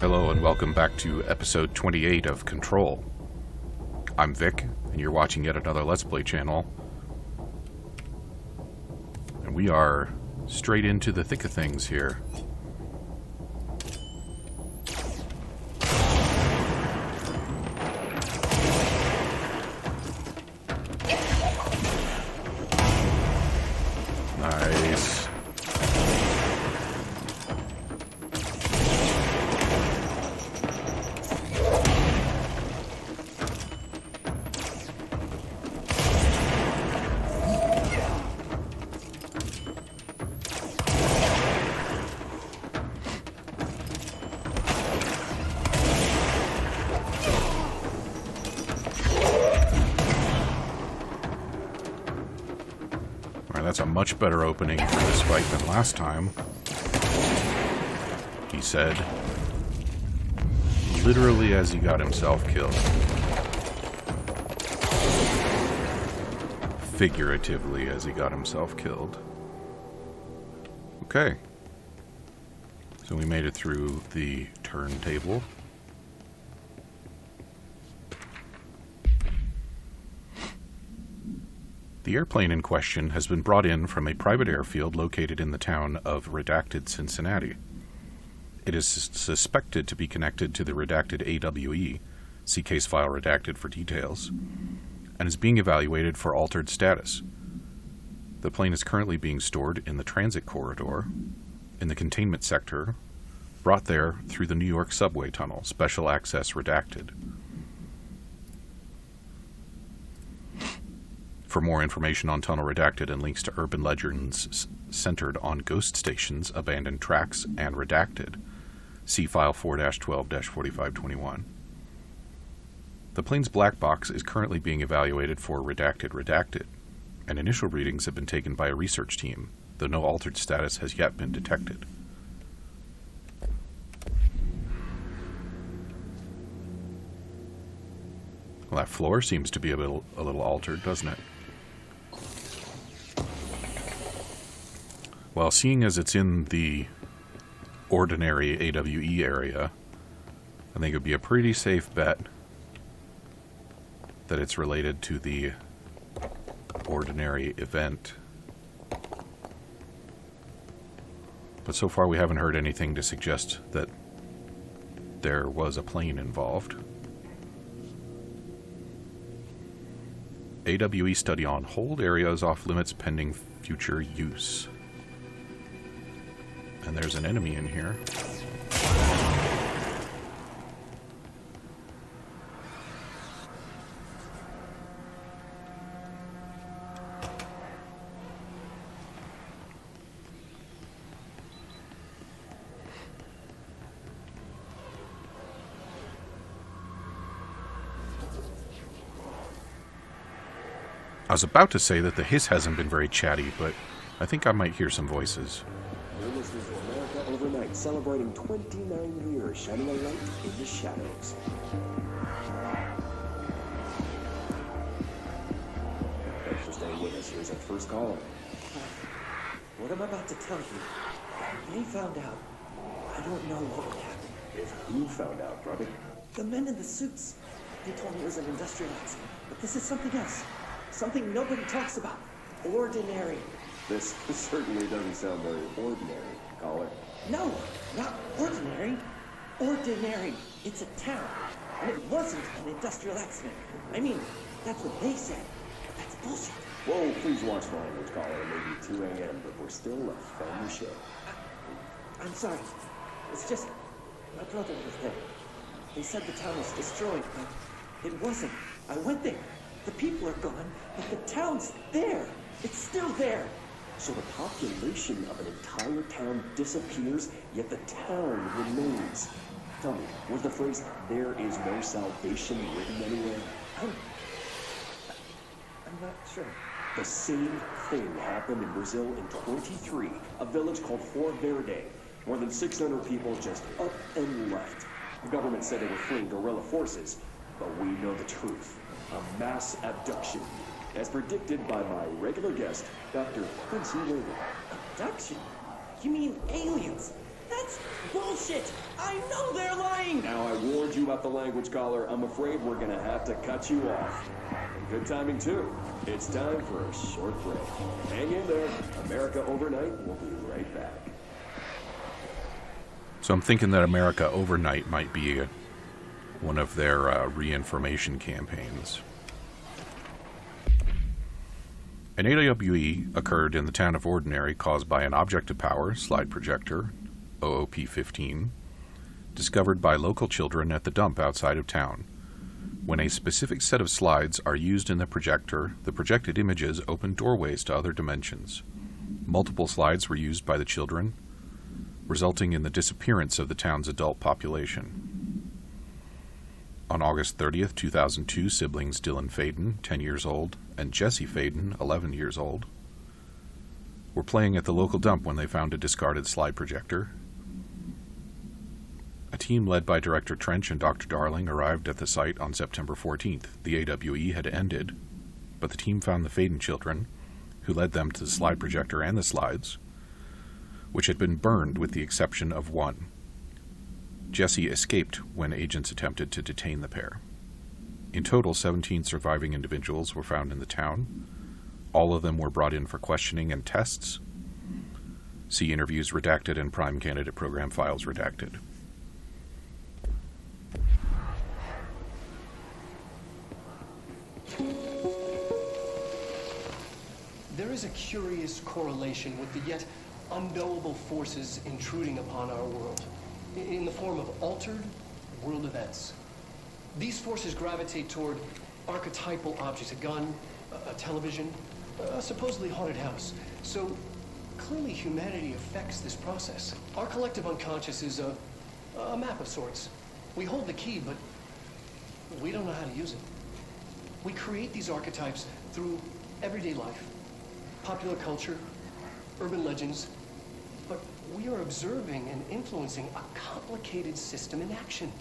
Hello and welcome back to episode 28 of Control. I'm Vic, and you're watching yet another Let's Play channel. And we are straight into the thick of things here. Nice. That's a much better opening for this fight than last time, he said, literally as he got himself killed. Figuratively as he got himself killed. Okay. So we made it through the turntable. The airplane in question has been brought in from a private airfield located in the town of Redacted, Cincinnati. It is suspected to be connected to the Redacted AWE, see case file Redacted for details, and is being evaluated for altered status. The plane is currently being stored in the transit corridor, in the containment sector, brought there through the New York subway tunnel, Special Access Redacted. For more information on Tunnel Redacted and links to urban legends centered on ghost stations, abandoned tracks, and Redacted, see File 4-12-4521. The plane's black box is currently being evaluated for Redacted, and initial readings have been taken by a research team, though no altered status has yet been detected. Well, that floor seems to be a little altered, doesn't it? Well, seeing as it's in the ordinary AWE area, I think it would be a pretty safe bet that it's related to the ordinary event. But so far we haven't heard anything to suggest that there was a plane involved. AWE study on hold areas off limits pending future use. And there's an enemy in here. I was about to say that the hiss hasn't been very chatty, but I think I might hear some voices. You're listening to America Overnight, celebrating 29 years, shining a light in the shadows. Thanks for staying with us. Here's our first caller. What I'm about to tell you, if they found out, I don't know what would happen. If who found out, Grubby? The men in the suits. They told me it was an industrial accident, but this is something else. Something nobody talks about. Ordinary. This certainly doesn't sound very ordinary, caller. No, not ordinary. Ordinary. It's a town. And it wasn't an industrial accident. I mean, that's what they said. But that's bullshit. Whoa, please watch the language, caller. It may be 2 a.m., but we're still a family show. I'm sorry. It's just, my brother was there. They said the town was destroyed, but it wasn't. I went there. The people are gone, but the town's there. It's still there. So the population of an entire town disappears, yet the town remains. Tell me, was the phrase, "there is no salvation," written anywhere? I'm not sure. The same thing happened in Brazil in 23, a village called Fort Verde. More than 600 people just up and left. The government said they were fleeing guerrilla forces, but we know the truth. A mass abduction, as predicted by my regular guest, Dr. Quincy Reagan. Abduction? You mean aliens? That's bullshit! I know they're lying! Now, I warned you about the language, caller. I'm afraid we're gonna have to cut you off. And good timing, too. It's time for a short break. Hang in there. America Overnight will be right back. So I'm thinking that America Overnight might be one of their reinformation campaigns. An AWE occurred in the town of Ordinary caused by an object of power, slide projector, OOP-15, discovered by local children at the dump outside of town. When a specific set of slides are used in the projector, the projected images open doorways to other dimensions. Multiple slides were used by the children, resulting in the disappearance of the town's adult population. On August 30th, 2002, siblings Dylan Faden, 10 years old, and Jesse Faden, 11 years old, were playing at the local dump when they found a discarded slide projector. A team led by Director Trench and Dr. Darling arrived at the site on September 14th. The AWE had ended, but the team found the Faden children, who led them to the slide projector and the slides, which had been burned with the exception of one. Jesse escaped when agents attempted to detain the pair. In total, 17 surviving individuals were found in the town. All of them were brought in for questioning and tests. See interviews redacted and prime candidate program files redacted. There is a curious correlation with the yet unknowable forces intruding upon our world, in the form of altered world events. These forces gravitate toward archetypal objects, a gun, a television, a supposedly haunted house. So clearly humanity affects this process. Our collective unconscious is a map of sorts. We hold the key, but we don't know how to use it. We create these archetypes through everyday life, popular culture, urban legends, but we are observing and influencing a complicated system in action.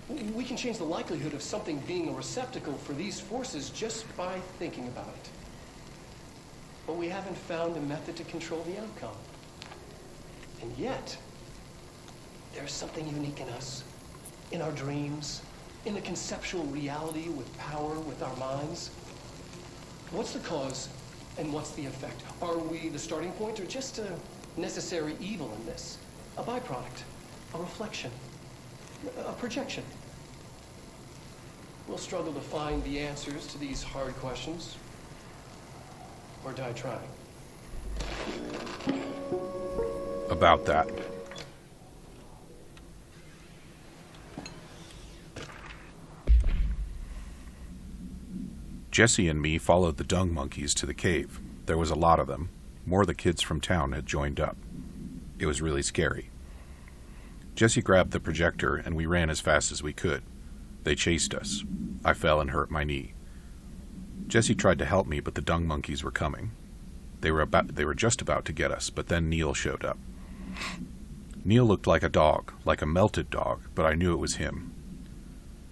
We can change the likelihood of something being a receptacle for these forces just by thinking about it. But we haven't found a method to control the outcome. And yet, there's something unique in us, in our dreams, in the conceptual reality with power with our minds. What's the cause and what's the effect? Are we the starting point or just a necessary evil in this? A byproduct, a reflection, a projection? We'll struggle to find the answers to these hard questions, or die trying. About that. Jesse and me followed the dung monkeys to the cave. There was a lot of them. More of the kids from town had joined up. It was really scary. Jesse grabbed the projector and we ran as fast as we could. They chased us. I fell and hurt my knee. Jesse tried to help me, but the dung monkeys were coming. They were just about to get us, but then Neil showed up. Neil looked like a dog, like a melted dog, but I knew it was him.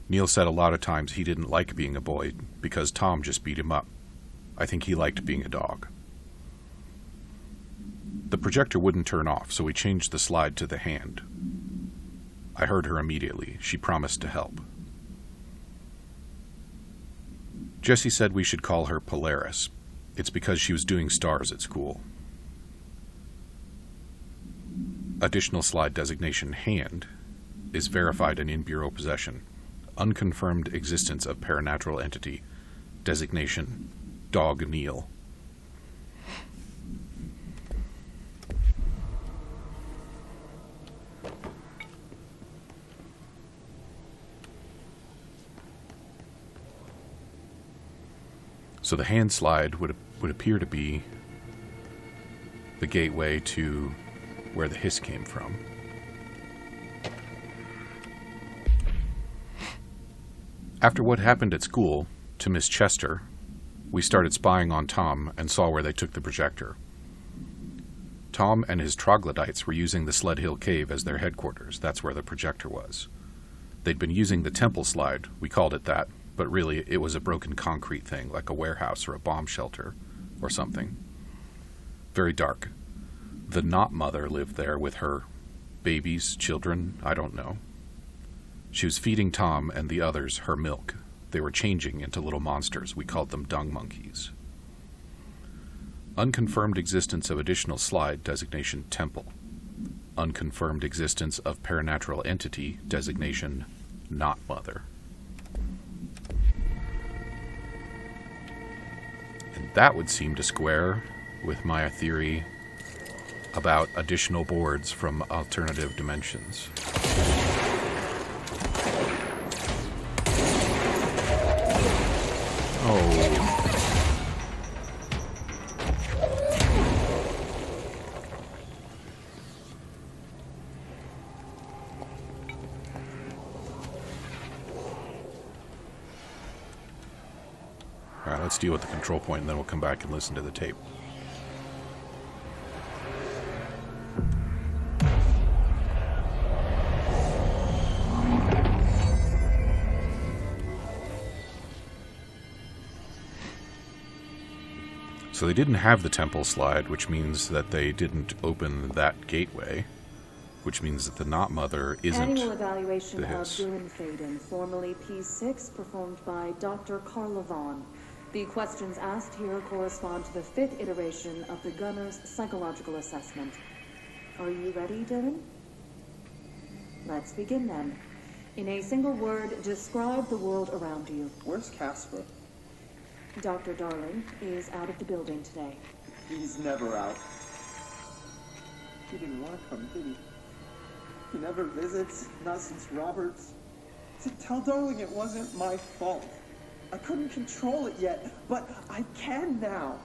Neil said a lot of times he didn't like being a boy because Tom just beat him up. I think he liked being a dog. The projector wouldn't turn off, so we changed the slide to the hand. I heard her immediately. She promised to help. Jesse said we should call her Polaris. It's because she was doing stars at school. Additional slide designation hand is verified and in Bureau possession. Unconfirmed existence of paranatural entity. Designation Dog Neil. So the hand slide would appear to be the gateway to where the hiss came from. After what happened at school to Miss Chester, we started spying on Tom and saw where they took the projector. Tom and his troglodytes were using the Sled Hill Cave as their headquarters. That's where the projector was. They'd been using the temple slide, we called it that, but really it was a broken concrete thing, like a warehouse or a bomb shelter or something. Very dark. The not mother lived there with her babies, children, I don't know. She was feeding Tom and the others her milk. They were changing into little monsters. We called them dung monkeys. Unconfirmed existence of additional slide, designation temple. Unconfirmed existence of paranatural entity, designation not mother. And that would seem to square with my theory about additional boards from alternative dimensions. Oh. All right, let's deal with the control point, and then we'll come back and listen to the tape. So they didn't have the temple slide, which means that they didn't open that gateway, which means that the Not Mother isn't Annual evaluation the of hiss. Dylan Faden, formerly P6, performed by Dr. Carla Vaughn. The questions asked here correspond to the 5th iteration of the Gunner's psychological assessment. Are you ready, Dylan? Let's begin then. In a single word, describe the world around you. Where's Casper? Dr. Darling is out of the building today. He's never out. He didn't want to come, did he? He never visits, not since Roberts. See, tell Darling it wasn't my fault. I couldn't control it yet, but I can now.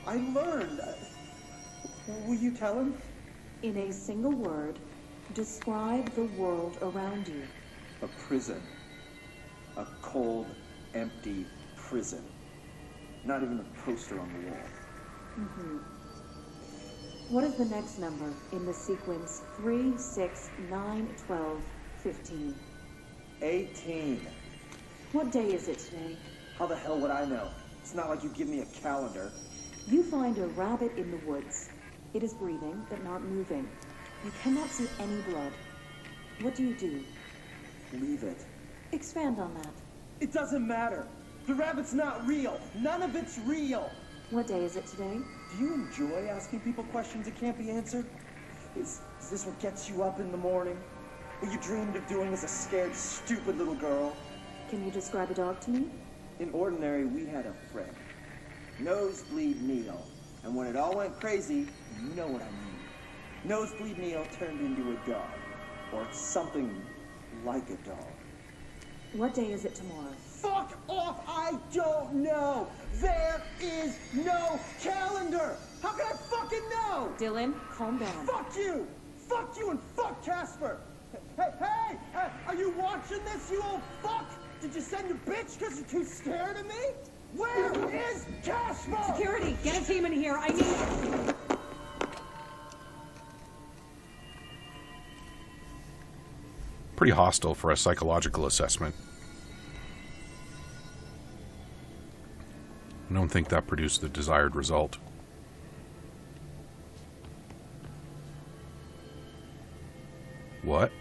I learned. Will you tell him? In a single word, describe the world around you. A prison. A cold, empty prison. Not even a poster on the wall. What is the next number in the sequence 3, 6, 9, 12, 15? 18. What day is it today? How the hell would I know? It's not like you give me a calendar. You find a rabbit in the woods. It is breathing, but not moving. You cannot see any blood. What do you do? Leave it. Expand on that. It doesn't matter. The rabbit's not real. None of it's real. What day is it today? Do you enjoy asking people questions that can't be answered? Is this what gets you up in the morning? What you dreamed of doing as a scared, stupid little girl? Can you describe a dog to me? In Ordinary, we had a friend. Nosebleed Neil. And when it all went crazy, you know what I mean. Nosebleed Neil turned into a dog. Or something like a dog. What day is it tomorrow? Fuck off! I don't know! There is no calendar! How can I fucking know? Dylan, calm down. Fuck you! Fuck you and fuck Casper! Hey! Are you watching this, you old fuck? Did you send your bitch because you're too scared of me? Where is Casper? Security, get a team in here. I need... Pretty hostile for a psychological assessment. I don't think that produced the desired result. What?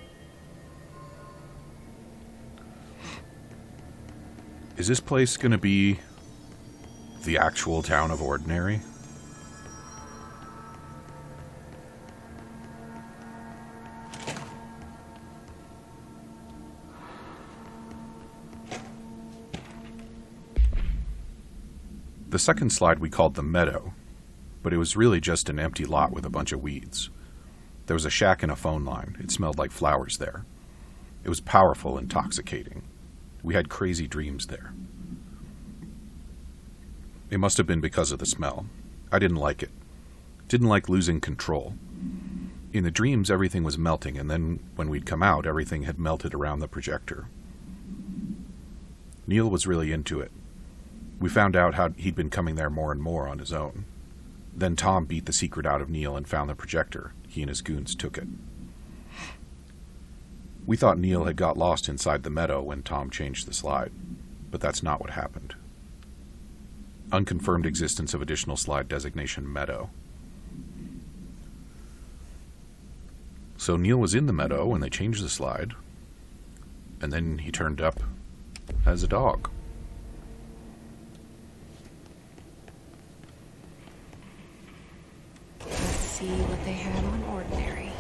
Is this place going to be the actual town of Ordinary? The second slide we called the meadow, but it was really just an empty lot with a bunch of weeds. There was a shack and a phone line. It smelled like flowers there. It was powerful, intoxicating. We had crazy dreams there. It must have been because of the smell. I didn't like it. Didn't like losing control. In the dreams, everything was melting, and then when we'd come out, everything had melted around the projector. Neil was really into it. We found out how he'd been coming there more and more on his own. Then Tom beat the secret out of Neil and found the projector. He and his goons took it. We thought Neil had got lost inside the meadow when Tom changed the slide, but that's not what happened. Unconfirmed existence of additional slide designation meadow. So Neil was in the meadow when they changed the slide, and then he turned up as a dog. Let's see what they had on Ordinary.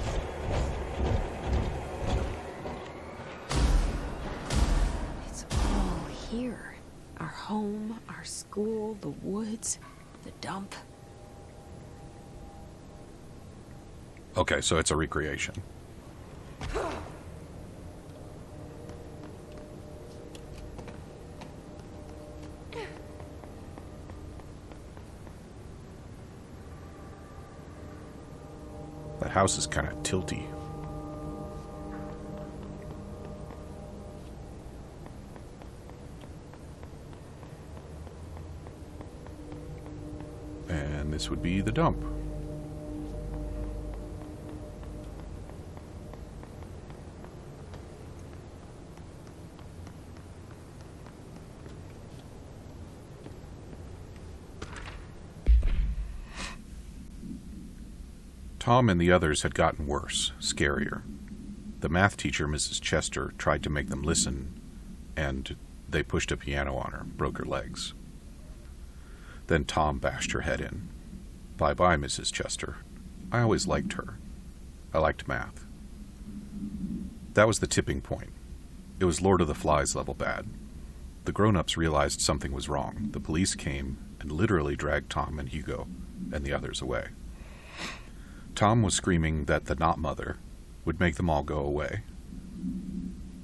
It's all here. Our home, our school, the woods, the dump. Okay, so it's a recreation. That house is kind of tilty. And this would be the dump. Tom and the others had gotten worse, scarier. The math teacher, Mrs. Chester, tried to make them listen, and they pushed a piano on her, broke her legs. Then Tom bashed her head in. Bye-bye, Mrs. Chester. I always liked her. I liked math. That was the tipping point. It was Lord of the Flies level bad. The grown-ups realized something was wrong. The police came and literally dragged Tom and Hugo and the others away. Tom was screaming that the not-mother would make them all go away.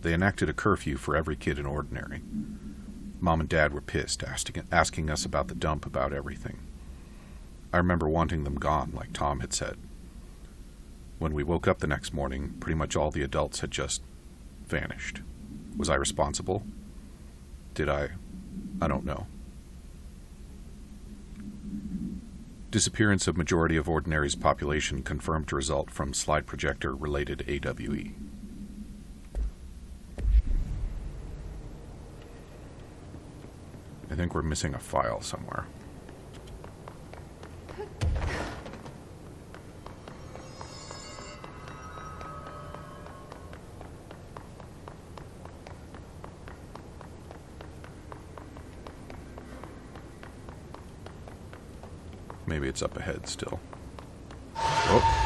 They enacted a curfew for every kid in Ordinary. Mom and Dad were pissed, asking us about the dump, about everything. I remember wanting them gone, like Tom had said. When we woke up the next morning, pretty much all the adults had just vanished. Was I responsible? Did I? I don't know. Disappearance of majority of Ordinary's population confirmed to result from slide projector-related AWE. I think we're missing a file somewhere. Maybe it's up ahead still. Oh.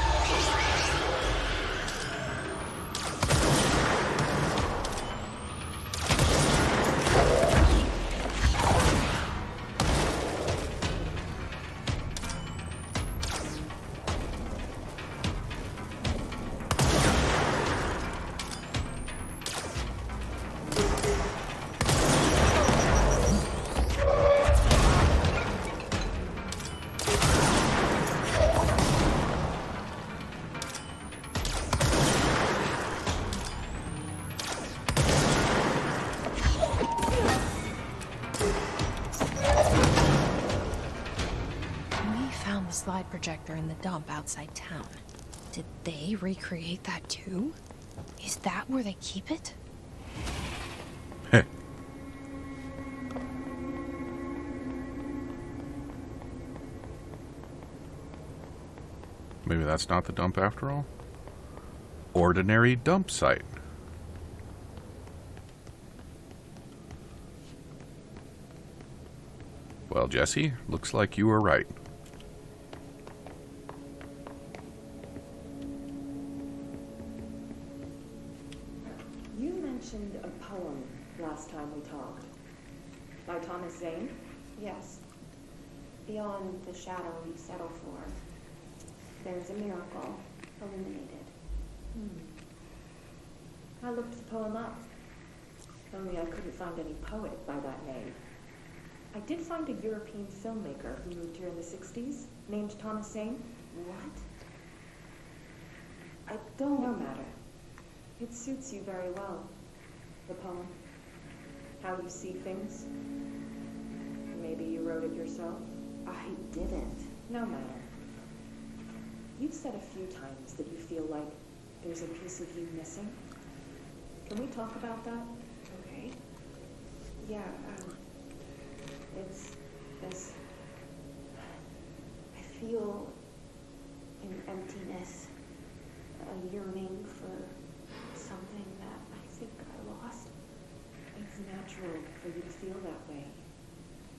Slide projector in the dump outside town. Did they recreate that too? Is that where they keep it? Heh. Maybe that's not the dump after all? Ordinary dump site. Well, Jesse, looks like you were right. A poem last time we talked. By Thomas Zane? Yes. Beyond the shadow you settle for, there's a miracle illuminated. I looked the poem up. Only I couldn't find any poet by that name. I did find a European filmmaker who moved here in the 60s, named Thomas Zane. What? I don't know matter. It suits you very well. The poem. How you see things. Maybe you wrote it yourself. I didn't. No matter. You've said a few times that you feel like there's a piece of you missing. Can we talk about that? Okay. Yeah, it's this... I feel an emptiness, a yearning for something that I think I lost. It's natural for you to feel that way.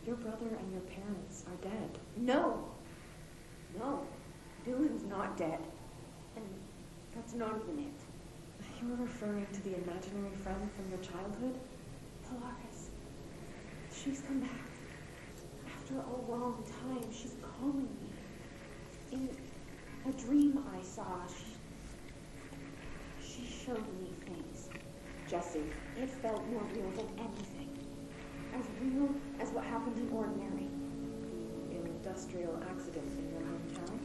Your brother and your parents are dead. No! No. Dylan's not dead. And that's not even it. You're referring to the imaginary friend from your childhood? Polaris. She's come back. After a long time, she's calling me. In a dream I saw, she showed me things. Jesse. It felt more real than anything. As real as what happened in Ordinary. An industrial accident in your hometown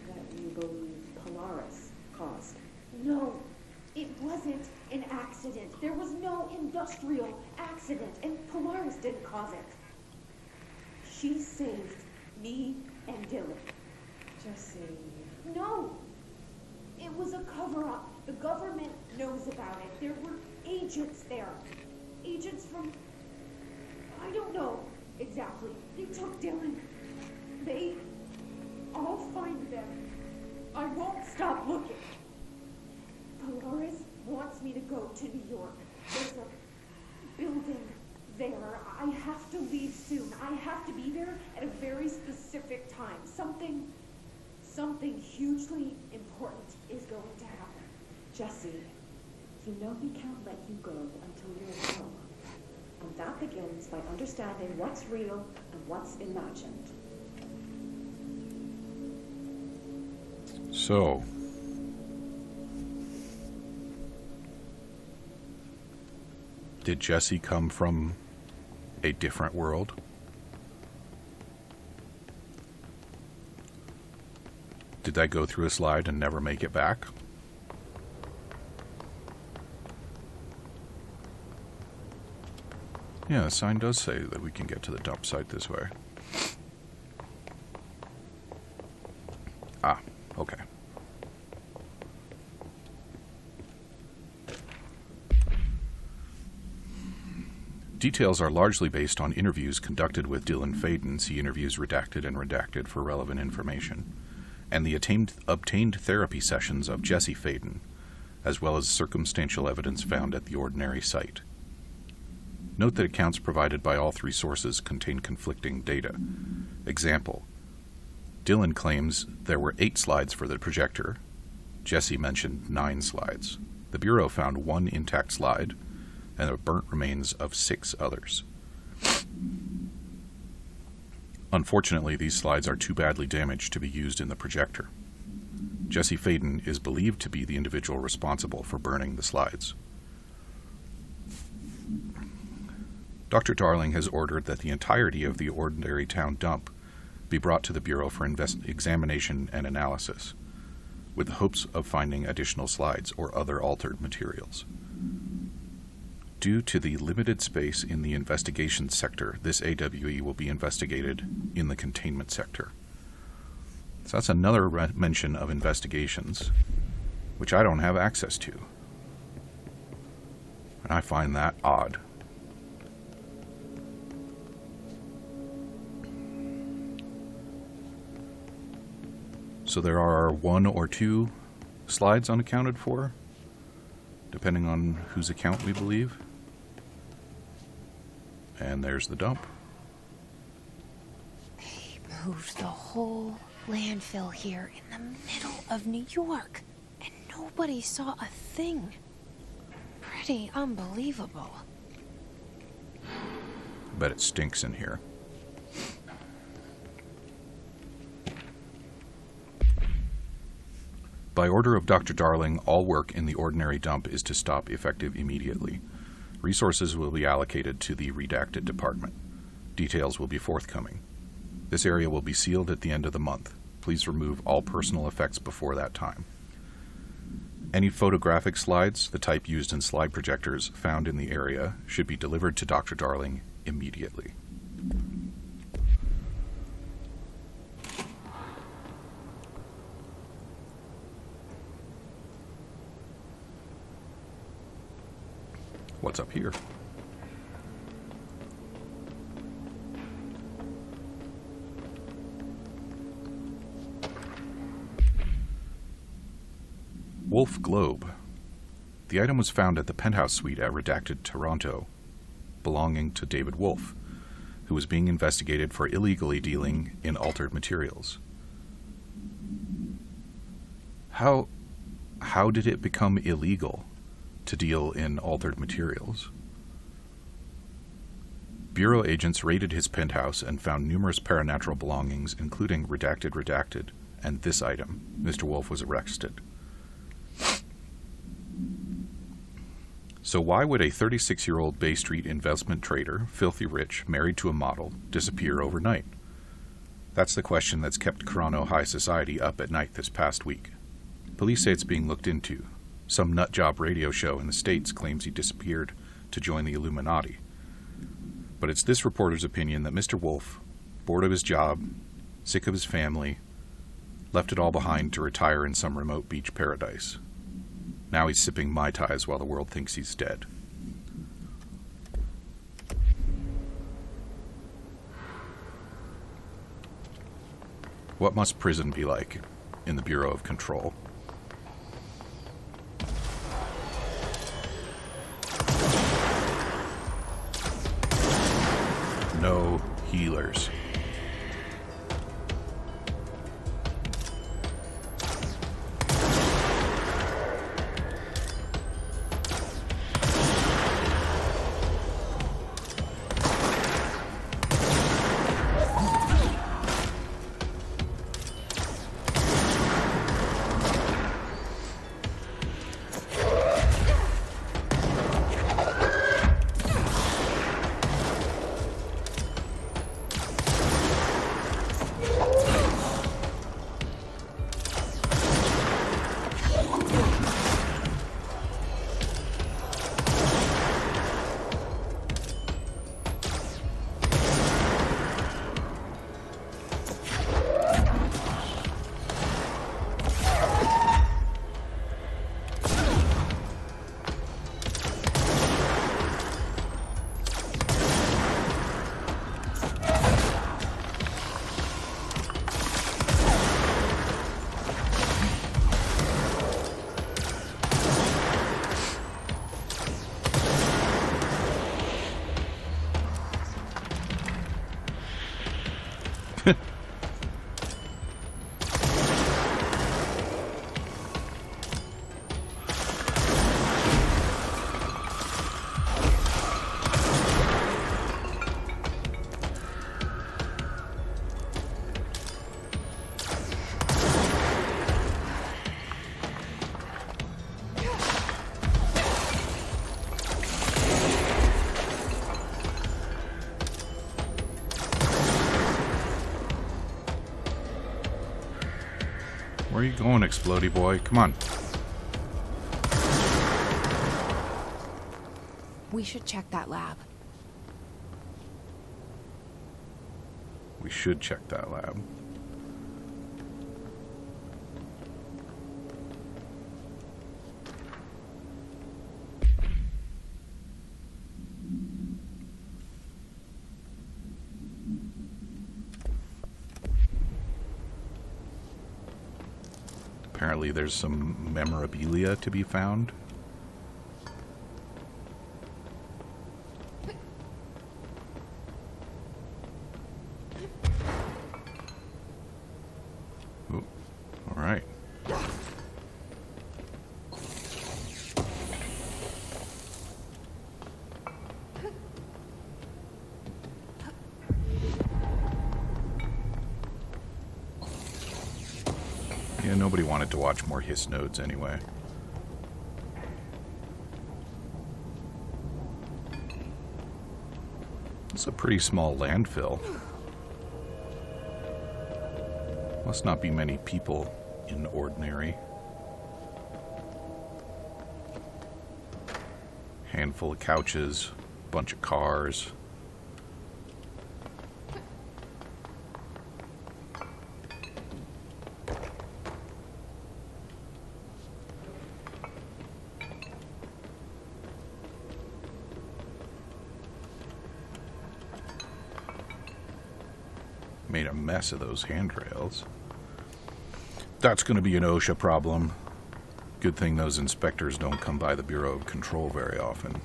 that you believe Polaris caused. No, it wasn't an accident. There was no industrial accident, and Polaris didn't cause it. She saved me and Dylan. Jesse. No! It was a cover-up. The government knows about it. There were agents there. Agents from... I don't know exactly. They took Dylan. I'll find them. I won't stop looking. Polaris wants me to go to New York. There's a building there. I have to leave soon. I have to be there at a very specific time. Something hugely important is going to happen. Jesse, you know he can't let you go until you're alone. And that begins by understanding what's real and what's imagined. So, did Jesse come from a different world? Did I go through a slide and never make it back? Yeah, the sign does say that we can get to the dump site this way. Ah, okay. Details are largely based on interviews conducted with Dylan Faden, see interviews redacted and redacted for relevant information, and the obtained therapy sessions of Jesse Faden, as well as circumstantial evidence found at the Ordinary site. Note that accounts provided by all three sources contain conflicting data. Example: Dylan claims there were 8 slides for the projector. Jesse mentioned 9 slides. The Bureau found 1 intact slide, and the burnt remains of 6 others. Unfortunately, these slides are too badly damaged to be used in the projector. Jesse Faden is believed to be the individual responsible for burning the slides. Dr. Darling has ordered that the entirety of the Ordinary Town dump be brought to the Bureau for examination and analysis, with the hopes of finding additional slides or other altered materials. Due to the limited space in the investigation sector, this AWE will be investigated in the containment sector. So that's another mention of investigations, which I don't have access to. And I find that odd. So there are 1 or 2 slides unaccounted for, depending on whose account we believe. And there's the dump. They moved the whole landfill here in the middle of New York, and nobody saw a thing. Pretty unbelievable. Bet it stinks in here. By order of Dr. Darling, all work in the Ordinary dump is to stop effective immediately. Resources will be allocated to the redacted department. Details will be forthcoming. This area will be sealed at the end of the month. Please remove all personal effects before that time. Any photographic slides, the type used in slide projectors, found in the area should be delivered to Dr. Darling immediately. What's up here? Wolf Globe. The item was found at the penthouse suite at Redacted Toronto, belonging to David Wolf, who was being investigated for illegally dealing in altered materials. How did it become illegal to deal in altered materials? Bureau agents raided his penthouse and found numerous paranatural belongings, including Redacted, and this item. Mr. Wolf was arrested. So why would a 36-year-old Bay Street investment trader, filthy rich, married to a model, disappear overnight? That's the question that's kept Toronto high society up at night this past week. Police say it's being looked into. Some nutjob radio show in the States claims he disappeared to join the Illuminati. But it's this reporter's opinion that Mr. Wolf, bored of his job, sick of his family, left it all behind to retire in some remote beach paradise. Now he's sipping Mai Tais while the world thinks he's dead. What must prison be like in the Bureau of Control? No healers. Where are you going, Explodey boy? Come on. We should check that lab. We should check that lab. Apparently there's some memorabilia to be found. Ooh, all right. Yeah, nobody wanted to watch more hiss nodes anyway. It's a pretty small landfill. Must not be many people in Ordinary. Handful of couches, bunch of cars. Made a mess of those handrails. That's going to be an OSHA problem. Good thing those inspectors don't come by the Bureau of Control very often.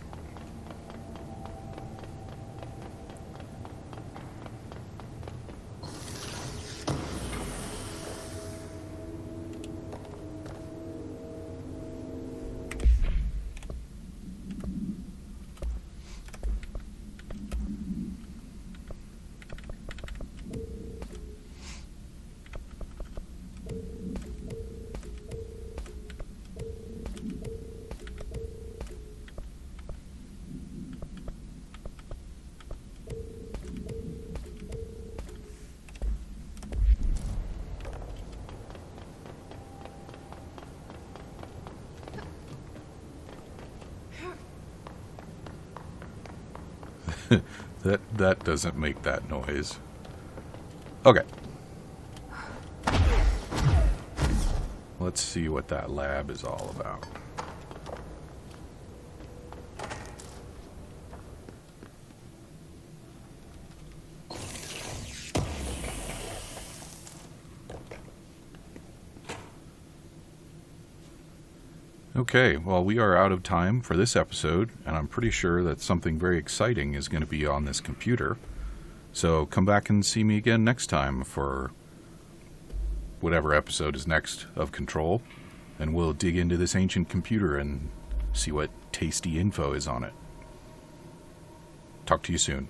That doesn't make that noise. Okay. Let's see what that lab is all about. Okay, well, we are out of time for this episode, and I'm pretty sure that something very exciting is going to be on this computer. So come back and see me again next time for whatever episode is next of Control, and we'll dig into this ancient computer and see what tasty info is on it. Talk to you soon.